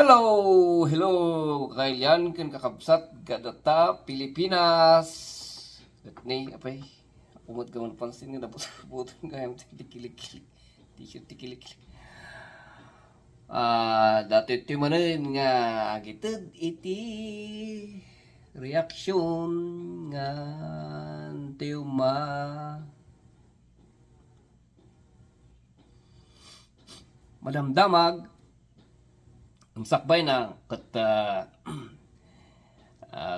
Hello! Hello! Kailan kan kakabsat gadata Pilipinas. At ni apay umot gaman pansin nga dapat buton kayam tikilik-kilik. T-shirt tikilik-kilik. Dati iti manen nga gitid iti reaksyon nga tiyo madamdamag ang sakbay na kat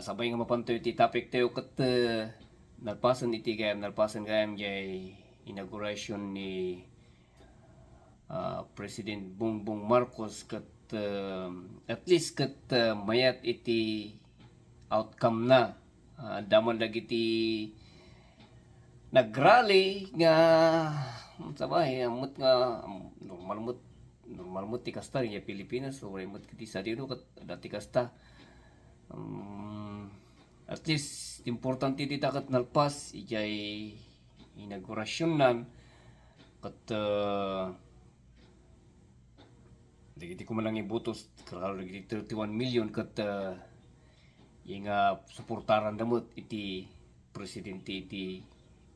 sabay nga mapantoy iti topic tayo kat nalpasan kayam jay inauguration ni President Bongbong Marcos kat at least kat mayat iti outcome na daman dagiti nagrally nga sabay amot nga normal mo ti kasta ya Pilipinas so mo kiti sa dino kat dati kasta at least importante ti takat nalpas ijay inaugurasyon nan kat dagiti ko man lang ibutos karo dagiti 31 million kat yung suportaran damot iti presidente iti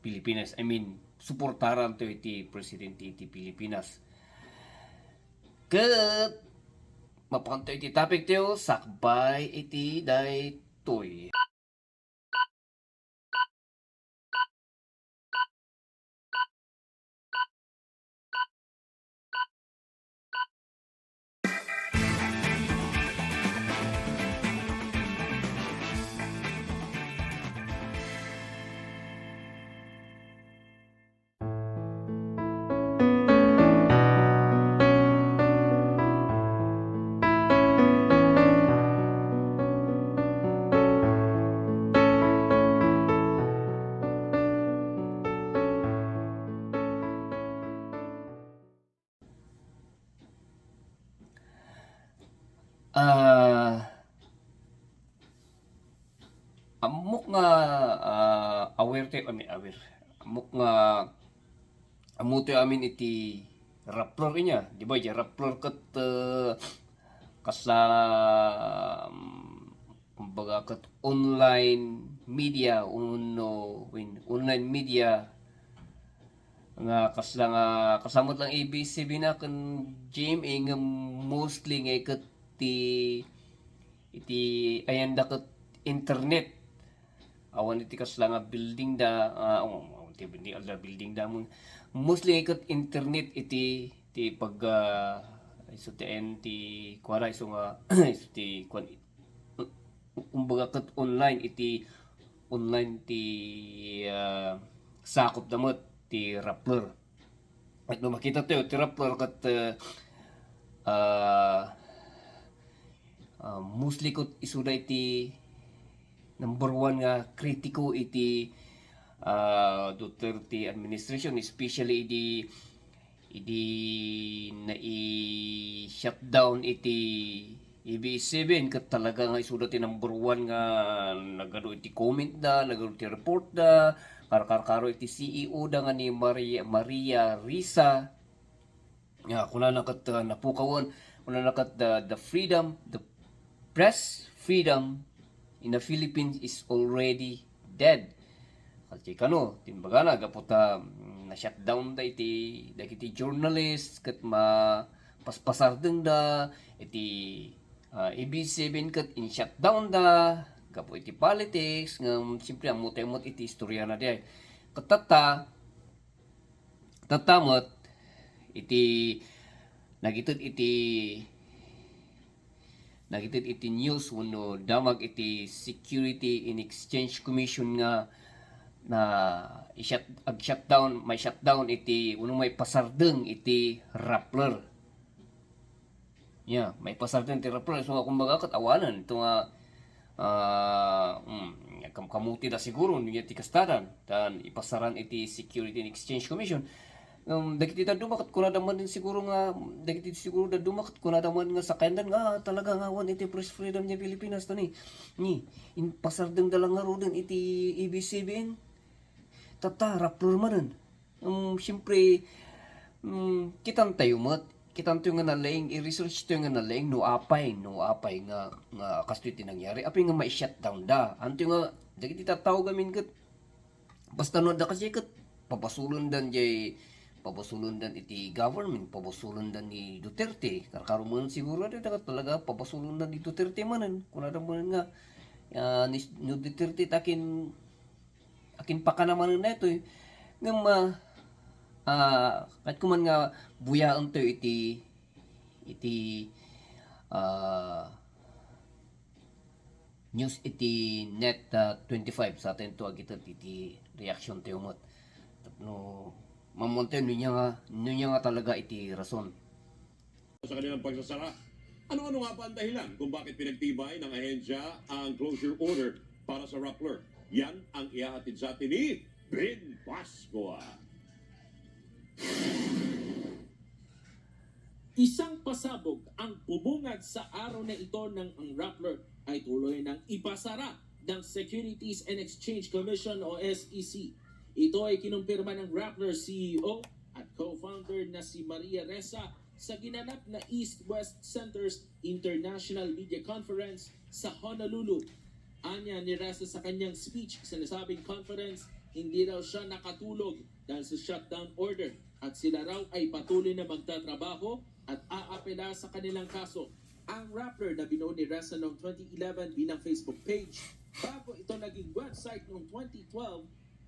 Pilipinas. I mean, suportaran to iti presidente iti Pilipinas. Kat mapanto iti topic tayo sakbay iti daytoy. Amok nga aware tayo, aware. Amok nga amuto amin iti Rappler niya, di ba? Di Rappler kat kasla kumbaga kat online media online media nga kasla nga kasamot lang ABCB na kan GMA nga mostly nga kat iti ayanda kat internet awan iti kasla nga building da iti building da mo mostly ikat internet iti pag iso ti kuara iso nga iso ti kwan umbaga kat online ti sakop damot ti Rappler at no makita tayo ti Rappler kat mostly kot isuda iti number one nga kritiko iti Duterte administration, especially idi na i-shutdown iti ABS-CBN kat talaga nga isuda ti number one nga nagado iti comment da, nagado iti report da, karo iti CEO da nga ni Maria Risa nga kuna nakat napukawan kuna nakat the freedom, the press freedom in the Philippines is already dead. Kasi kano, timbaga na, gaputa na shutdown da iti dagiti journalist kat paspasar din da iti ABS-CBN kat in shutdown da gapo iti politics nga siyempre amot iti istorya na di tatamot iti nagitid iti news uno damag iti Security and Exchange Commission nga na may shutdown iti uno may pasardeng iti Rappler. May pasardeng iti Rappler. So kumbaga kat awanan ito nga kamuti da siguro niya ti kastadan dan ipasaran iti Security and Exchange Commission. Dagiti da dumakat kuna daman din siguro nga dagiti siguro da dumakat kuna daman nga sakendan nga talaga nga wan iti press freedom niya Pilipinas to ni in pasardeng dalang nga rodin iti ABS-CBN tata Rappler manen siyempre kitan tayo mat kitanto nga nalaing i-research to nga nalaing no apay nga kasto tinangyari api nga ma-shutdown da anto nga dagiti tataw gamin ket basta no da kasi ket pabasulon dan iti government pabasulon dan ni Duterte karon siguro da talaga pabasulon dan ni Duterte manen kun ada man nga ni Duterte akin pakanaman na ito nga kahit kuman nga buyaan to iti news iti net 25 sa atin to agitat iti reaction to umot no mamonte niya nga talaga iti rason sa kanilang pagsasara. Ano-ano nga ba ang dahilan kung bakit pinagtibay ng ahensya ang closure order para sa Rappler? Yan ang ihahatid sa atin ni Ben Pascua. Isang pasabog ang bumungad sa araw na ito ng ang Rappler ay tuloy ng ipasara ng Securities and Exchange Commission o SEC. Ito ay kinumpirma ng Rappler CEO at co-founder na si Maria Ressa sa ginanap na East-West Centers International Media Conference sa Honolulu. Anya ni Ressa sa kanyang speech sa nasabing conference, hindi raw siya nakatulog dahil sa shutdown order at sila raw ay patuloy na magtatrabaho at aapela sa kanilang kaso. Ang Rappler na binuo ni Ressa noong 2011 bilang Facebook page, bago ito naging website noong 2012,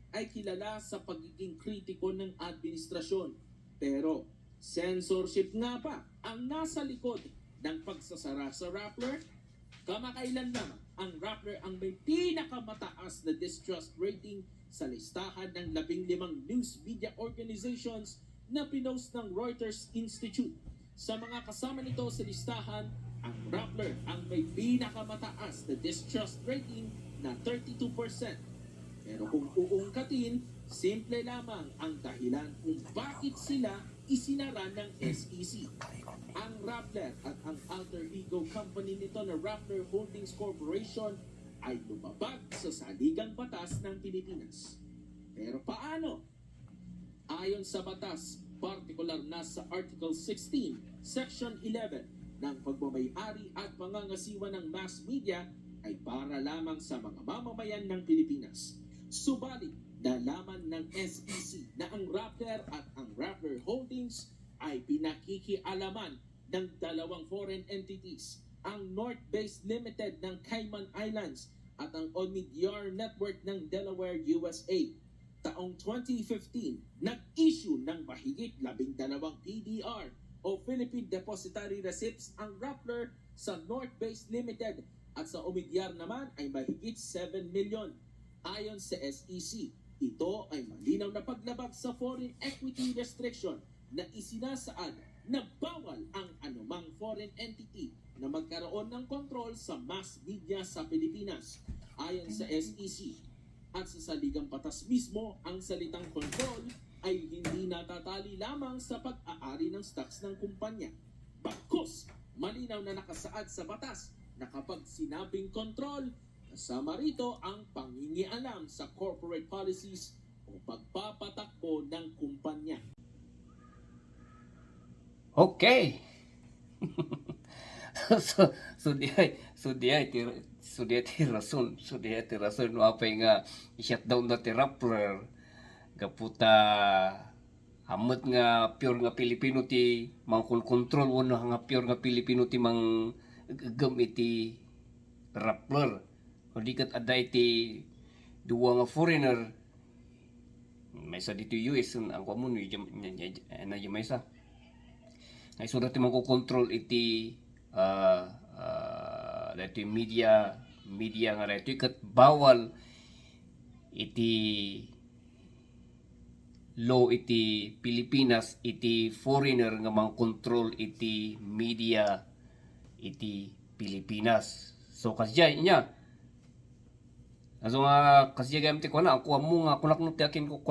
ay kilala sa pagiging kritiko ng administrasyon. Pero censorship nga ba ang nasa likod ng pagsasara sa Rappler? Kamakailan lamang ang Rappler ang may pinakamataas na distrust rating sa listahan ng 15 news media organizations na pinost ng Reuters Institute. Sa mga kasama nito sa listahan, ang Rappler ang may pinakamataas na distrust rating na 32%. Pero kung uungkatin, simple lamang ang dahilan kung bakit sila isinara ng SEC. Ang Rappler at ang alter ego company nito na Rappler Holdings Corporation ay lumabag sa saligang batas ng Pilipinas. Pero paano? Ayon sa batas, partikular na sa Article 16, Section 11 ng pagmamayari at pangangasiwa ng mass media ay para lamang sa mga mamamayan ng Pilipinas. Subalit, nalaman ng SEC na ang Rappler at ang Rappler Holdings ay pinakikialaman ng dalawang foreign entities, ang North-based Limited ng Cayman Islands at ang Omidyar Network ng Delaware, USA. Taong 2015, nag-issue ng mahigit 12 PDR o Philippine Depositary Receipts ang Rappler sa North-based Limited at sa Omidyar naman ay mahigit 7 million. Ayon sa SEC, ito ay malinaw na paglabag sa foreign equity restriction na isinasaad na bawal ang anumang foreign entity na magkaroon ng kontrol sa mass media sa Pilipinas. Ayon sa SEC at sa saligang batas mismo, ang salitang kontrol ay hindi natatali lamang sa pag-aari ng stocks ng kumpanya. Bagkus, malinaw na nakasaad sa batas na kapag sinabing kontrol, kasama rito ang pangingialam sa corporate policies o pagpapatakbo ng kumpanya. okay so di ti rason no apay nga i-shutdown na ti Rappler gaputa amot nga pure nga Pilipino ti mangkontrol uno nga pure nga Pilipino ti mang gamiti Rappler o di kat ada iti duwa nga foreigner may sa dito US ang kwamo na may sa nga isudat ti mangkokontrol iti dati media nga dati kat bawal iti law iti Pilipinas iti foreigner nga mangkontrol iti media iti Pilipinas. So kasya inya aso nga kasya gamit ko na ako mo nga kunak no ti akin ko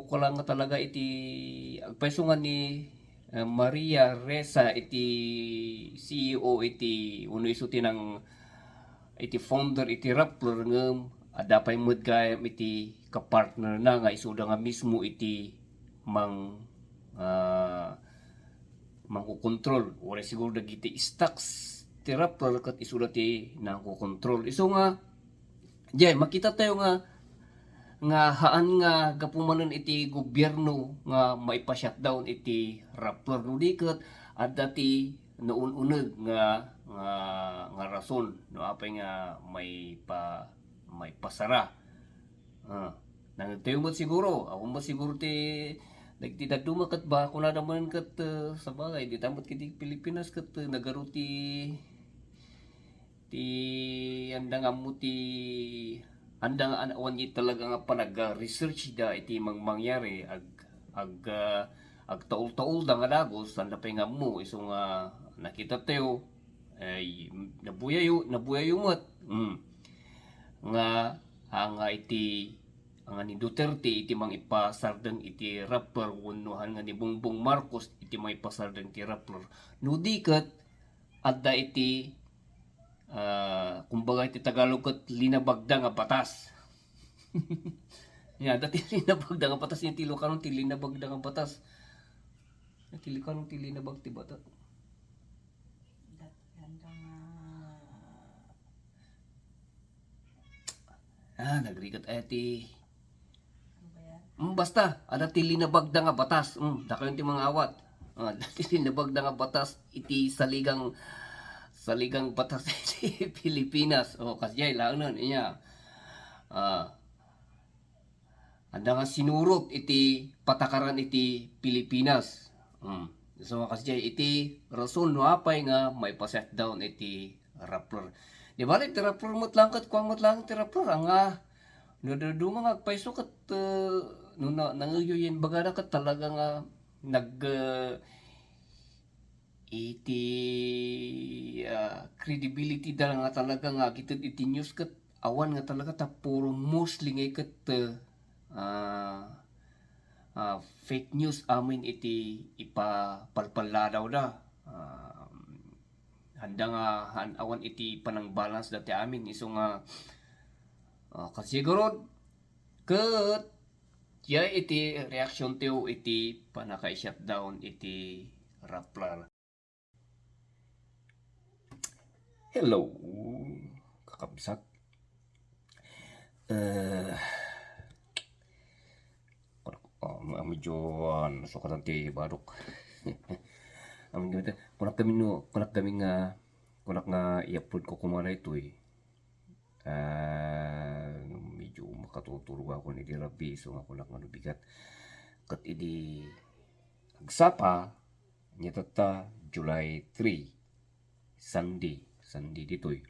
kulang nga talaga iti agpeso nga ni Maria Ressa iti CEO iti uno isuti ng iti founder iti Rappler ngem adapay mod gayam iti kapartner na nga isuda nga mismo iti mang mangkukontrol. Wala siguro dagiti stocks ti Rappler kat isulat ti nangkukontrol. Iso nga, jay, makita tayo nga haan nga gapumanon iti gobyerno nga maipa-shutdown iti Rappler no diket at dati noon-uneg nga rason no apay nga may pasara. Nangtayo mo siguro, ako mo siguro ti nagtidaduma kat ba kung naman kat sa bagay di tamot kiti Pilipinas kat nagaro ti andang amo ti andang anawan ni talaga nga panag-research da iti mangyari ag taul-taul da nga dagos anda pa nga mo iso nga nakita tayo ay nabuyayo mat nga iti ang ni Duterte iti mang ipasardeng iti Rappler wennohan nga ni Bongbong Marcos iti may pasardeng iti Rappler no diket adda iti kumbaga iti Tagalog ket linabagda nga batas. Ya, dati linabagda nga batas ni tilo karon ti linabagda nga batas. Ti karon ti linabag ti batas. Nagrigat ti basta ada ti linabagda nga batas. Dakayon ti mga awat. Dati linabagda nga batas iti saligang batas sa Pilipinas. Kasi lang niya. Anda nga sinurot iti patakaran iti Pilipinas. So kasi iti rason no apay nga may pa-set down iti Rappler. Di ba iti Rappler mo't lang kat kuang mo't lang iti Rappler nga nadaduma nga paiso kat nangyuyin bagada kat talaga nga iti credibility da nga talaga nga kitid iti news kat awan nga talaga ta puro mostly nga kat fake news amin iti ipapalpaladaw da handa nga awan iti panang balance dati amin iso nga kasigurod kat iti reaction tiyo iti panaka-shutdown iti Rappler. Hello, kakabsat. Medyo sukatan ti barok. Kunak nga i-upload ko kumara ito medyo makatutulog ako ni Rabi so nga kunak nga bigat. Kat idi agsapa niya tata July 3 Sunday ditoy.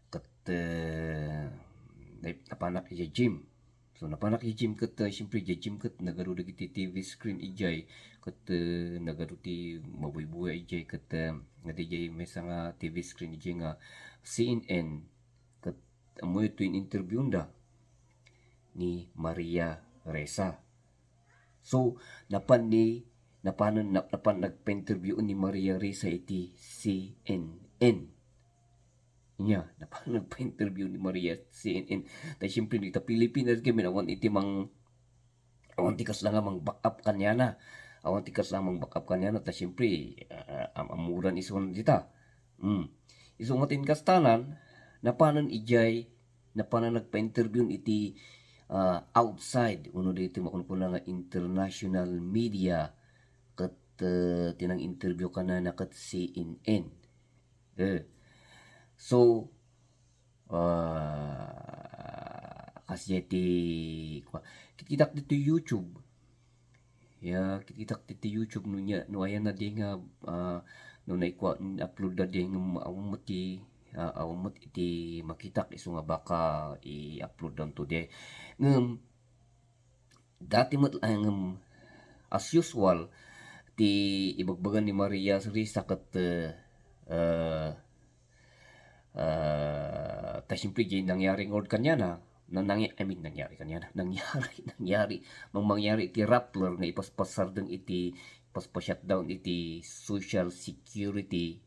Kat napanak iya gym. So napanak iya gym kat siyempre iya gym kat nagaro dagiti TV screen ijay kat nagaro ti mabuy-buya ijay kat ngati ijay may nga TV screen ijay nga CNN kat amoy ito yung interview da ni Maria Ressa. So napan nagpa-interview ni Maria Ressa iti CNN. Napan nagpa-interview ni Maria CNN. Dahil siyempre dito Pilipinas kami awan tikas lang mang back-up kanya na. Awan tikas lang mang back-up kanya na. Dahil siyempre amuran ison dita. Iso matin kastanan napanan nagpa-interview iti outside uno dito makunpuna nga international media kat tinang interview ka na kat CNN. So kasi kikitak dito YouTube. Kikitak dito YouTube no ayan na di nga no upload na di nga awamot iti makitak iso nga baka i-upload down today. Dati as usual ti ibagbagan ni Maria Ressa kat ta siyempre nangyari ngod kanya na nangyari iti Rappler nga ipaspasardeng iti shutdown iti Social Security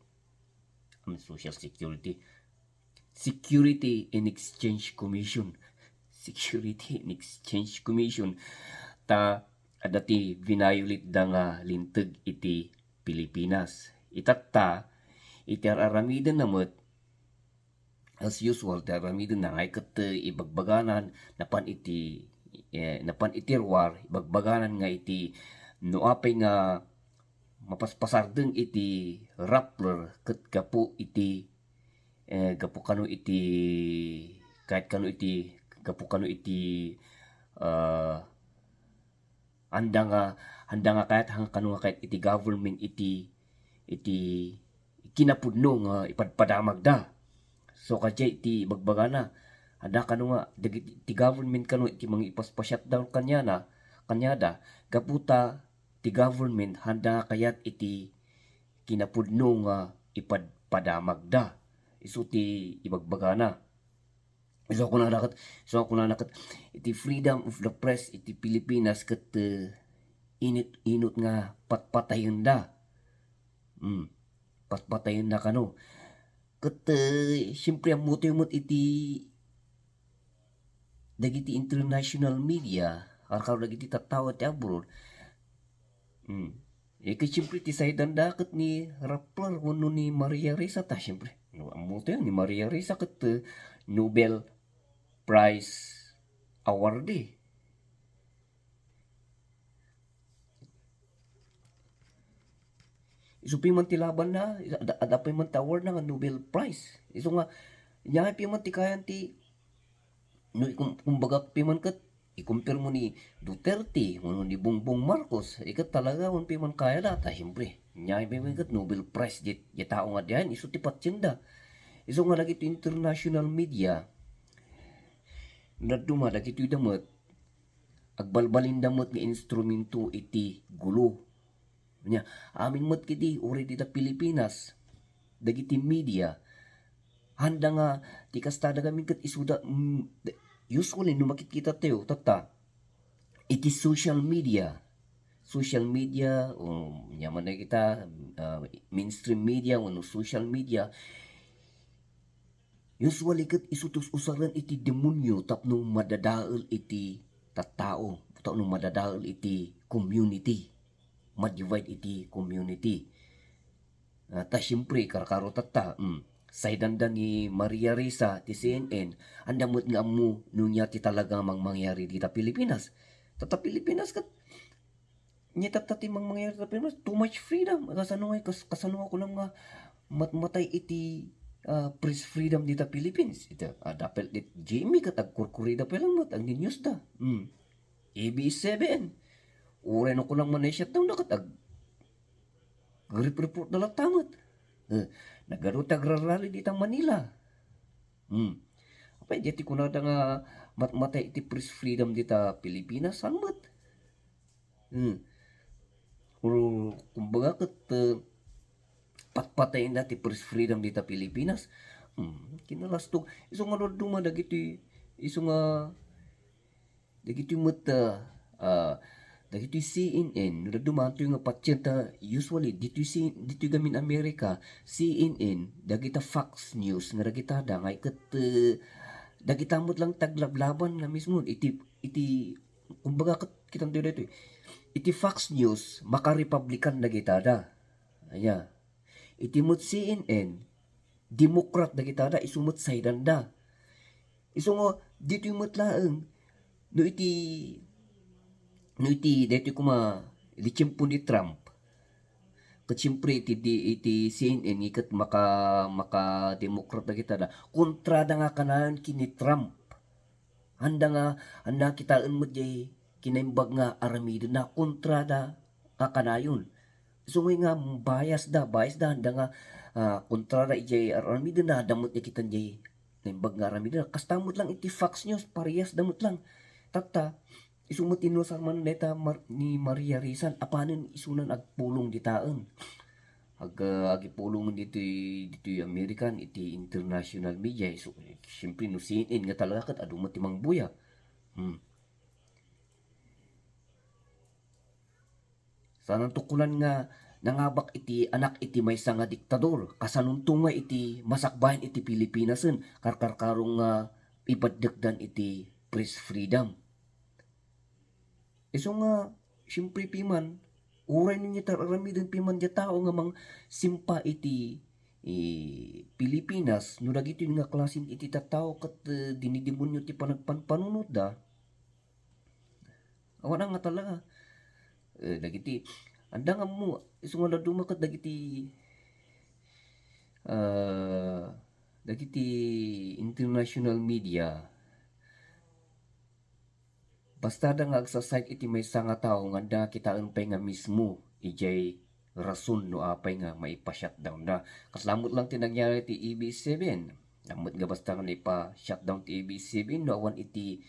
and Exchange Commission ta adati vinayulit da nga linteg iti Pilipinas. Itatta, iti aramiden namot, as usual, iti aramiden na ngay kat ibagbaganan, napan itirwar, ibagbaganan nga iti noapay nga mapaspasardeng iti Rappler ket gapu iti gapu kano iti kahit kano iti gapu kano iti uh, handa nga kahit hang kano nga kahit iti government iti kinapudno nga ipadpadamag da. So kadya iti bagbagana handa kano nga dagiti iti government kano iti mga ipaspa-shutdown kanyada gaputa ti government handa kayat iti kinapudno nga ipadpadamag da. Isu ti ibagbagana. So ako na nakat iti freedom of the press iti Pilipinas ket init nga patpatayon da. Patpatayon da kano. Ket siyempre amot iti dagiti international media arkar dagiti tattao ti abroad. Ket siyempre ti saydan da ket ni Rappler wenno ni Maria Ressa ta siyempre. Amot ni Maria Ressa ket Nobel Prize awardee. Isu man ti laban na, adapay man ti award na nga Nobel Prize. Isu nga, niya man ti kayan ti, no, kumbaga man kat, ikumpir mo ni Duterte, ni Bongbong Marcos, ikat talaga, man kaya data, siyempre. Niya man kat Nobel Prize, di tao nga diyan, isu ti patsinda. Isu nga lagi ti international media, naduma dagiti damet agbalbalin damet nga instrumento iti gulo nya amin met kiti uri dita Pilipinas dagiti media handa nga ti kastada kami ket isuda usually no makikita tayo tata iti social media nyaman na kita mainstream media wano social media usually ket isutus usaran iti demonyo tapno madadael iti tattao tapno madadael iti community madivide iti community ta siyempre karkaro tatta saydan ni Maria Ressa ti CNN andamot nga ammo nunya ti talaga mangyari dita Pilipinas tata Pilipinas ket nya tatta ti mangyari dita Pilipinas too much freedom kasano ko lang nga matmatay iti press freedom dita Philippines. Ito, dapat dit Jimmy katag kurkurida pa lang ang news da. AB7. Uray no ko lang manesya taw na katag report na lang tamat. Nagarutag rally dita Manila. Apay diti ko na nga matmatay iti press freedom dita Pilipinas sanmat. Kumbaga kat patpatayin dati press freedom dita Pilipinas. Kinalastog. Isu nga duma dagiti mata dagiti CNN dumanto nga pasyenta usually dito gamin Amerika CNN dagita Fox News nga dagita da ngay ket dagita mot lang taglablaban na mismo iti kumbaga ket kitang dito iti Fox News maka-republican dagita da. Aya itimot CNN, Democrat na kita da, isumot saydan da. Isu nga, dito yung matlaang, no iti, dito lichimpon ni Trump. Kat siyempre, iti CNN, ikat maka-Democrat na kita da, kontra da nga kanahan kini Trump. Handa kitaan mo jay, kinaimbag nga aramido na, kontra da kakanayon. So nga bias da handa nga kontrara ijay arami na damot niya kitan jay naimbag nga arami na kastamot lang iti Fox News parehas damot lang tata isumot inusan man neta ni Maria Ressa apanen isunan agpulong ditaan agipulong dito American iti international media so siyempre no CNN nga talaga kat adumot timang buya sanang tukulan nga nangabak iti anak iti maysa nga diktador kasanuntunga iti masakbayan iti Pilipinasen karkarkarong nga ipaddekdan iti press freedom. Isu nga siyempre piman, uray ninyo tararami din piman di tao nga mang simpa iti Pilipinas, no dagiti nga klasin iti tattao kat dinidemonyo ti panagpanpanunod da. Awan nga talaga. Dagiti, anda nga mo, iso nga dumakat dagiti, dagiti international media, basta da nga agsasite iti may nga tao nga da kitaan pa'y nga mismo ijay rason no apay nga maipa-shutdown da. Kaslamot lang tinangyari ti ABS-CBN. Amot nga basta nga naipa-shutdown ti ABS-CBN no awan iti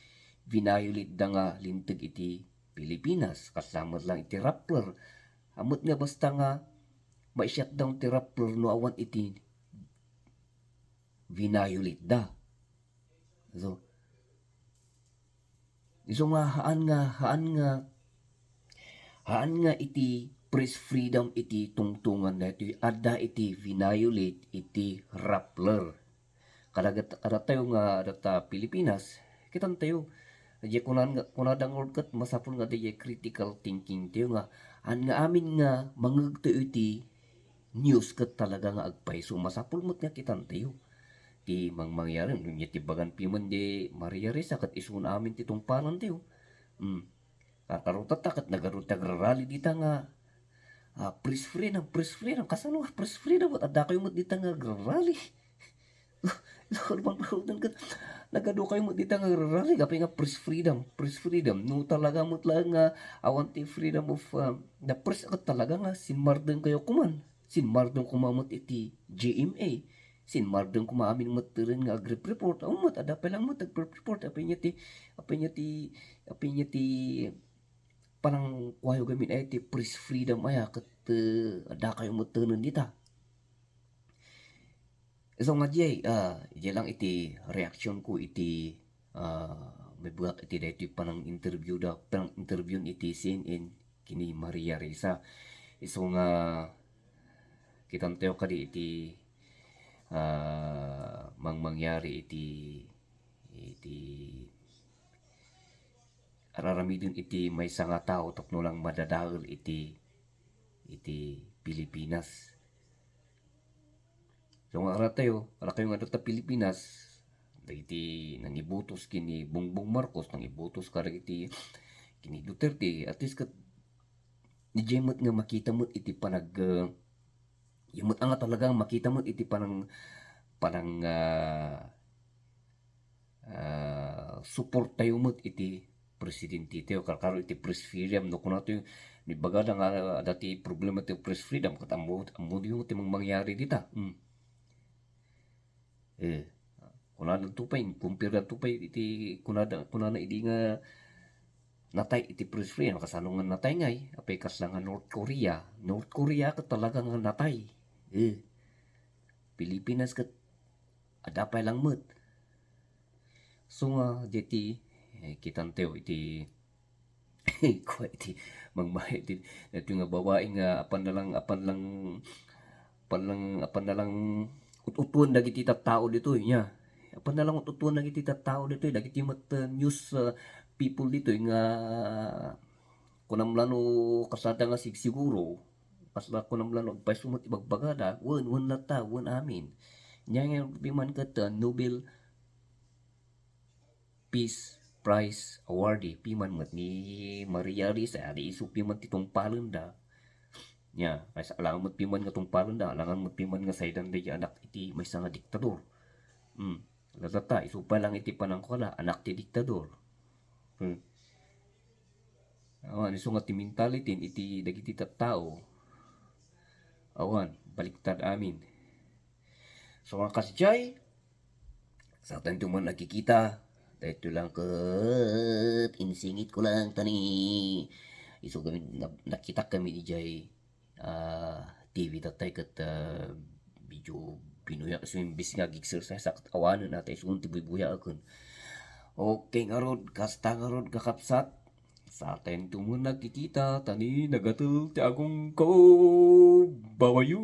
violate da nga lintag iti Pilipinas. Kaslamot lang iti Rappler. Amot nga basta nga mai-shutdown ti Rappler no awan iti violate da. So nga haan nga iti press freedom iti tungtungan na iti adda iti violate iti Rappler. Kada tayo nga data Pilipinas, kitan tayo di kunadang orkat masapon nga di critical thinking tayo nga nga amin nga mangagtayo iti news kat talaga nga agpay. So masapol mo't nga kitan tayo ti mangyari nunya ti bagan piman di Maria Reza kat isun amin ti tungpalan tayo. Kakarutat nagarutag rally dita nga press freedom kasano press freedom at ada kayo mo dita nga rally. Nagado kayo mo dita nga rally kapay nga press freedom no talaga mo lang nga awan ti freedom of the press at talaga nga sinmardeng kayo sinmardeng kumamot iti GMA sinmardeng kumamin mo rin nga agrip-report amot ada pa lang mo tag-report apay niya ti parang kwayo gamin ay ti press freedom ay kat ada kayo mo tanan dita. So nga jay lang iti reaction ko iti may buhat iti dito panang interview iti CNN kini Maria Reza. So nga kitang tayo kadi iti mangyari iti araramidin iti may nga tao tapno lang madadahol iti Pilipinas. So nga kayo nga data Pilipinas iti nangibutos kini Bongbong Marcos nangibutos karag iti kini Duterte at least kat ni Jemot nga makita mo iti panag yumot nga talagang makita mo iti panang support tayo mo iti presidente tayo kakaro iti press freedom no kuno tayo ni baga nga dati problema tayo press freedom kat amo yung timang mangyari dita. Kunada tupay kumpira tupay iti kunada idi nga natay iti press freedom kasano nga natay ngay apay kasla nga North Korea kat talaga nga natay. Pilipinas kat adapay lang mo't. So nga jeti kitan tayo iti kwa iti mangmahit iti nga babae nga apan na lang ututuan dagiti tattao dito nya. Apan na lang ututuan dagiti tattao dito dagiti mat news people dito nga kunamlano kasada nga siguro pasla kunamlano agpay sumot ibagbagada wen lata wen amin. Nya nga piman kat Nobel Peace Prize awardee piman mat ni Maria Reza adi isu piman titong palenda nya ay alangan mat piman nga tong palenda alangan mat piman nga saydan day anak iti may nga diktador. Latata isu pa lang iti panangkala anak ti diktador. Awan isu nga ti mentality iti dagiti tattao awan baliktad amin. So nga kasjay sa tanto man nakikita dahito lang kat insingit ko lang tani iso kami nakita kami di jay TV tatay kat video pinuya kasi imbis nga exercise sa awanan natin iso ti buya akon. Okay nga rod kasta nga rod kakapsat sa tanto man nakikita tani nagatul ti agong ko bawayo.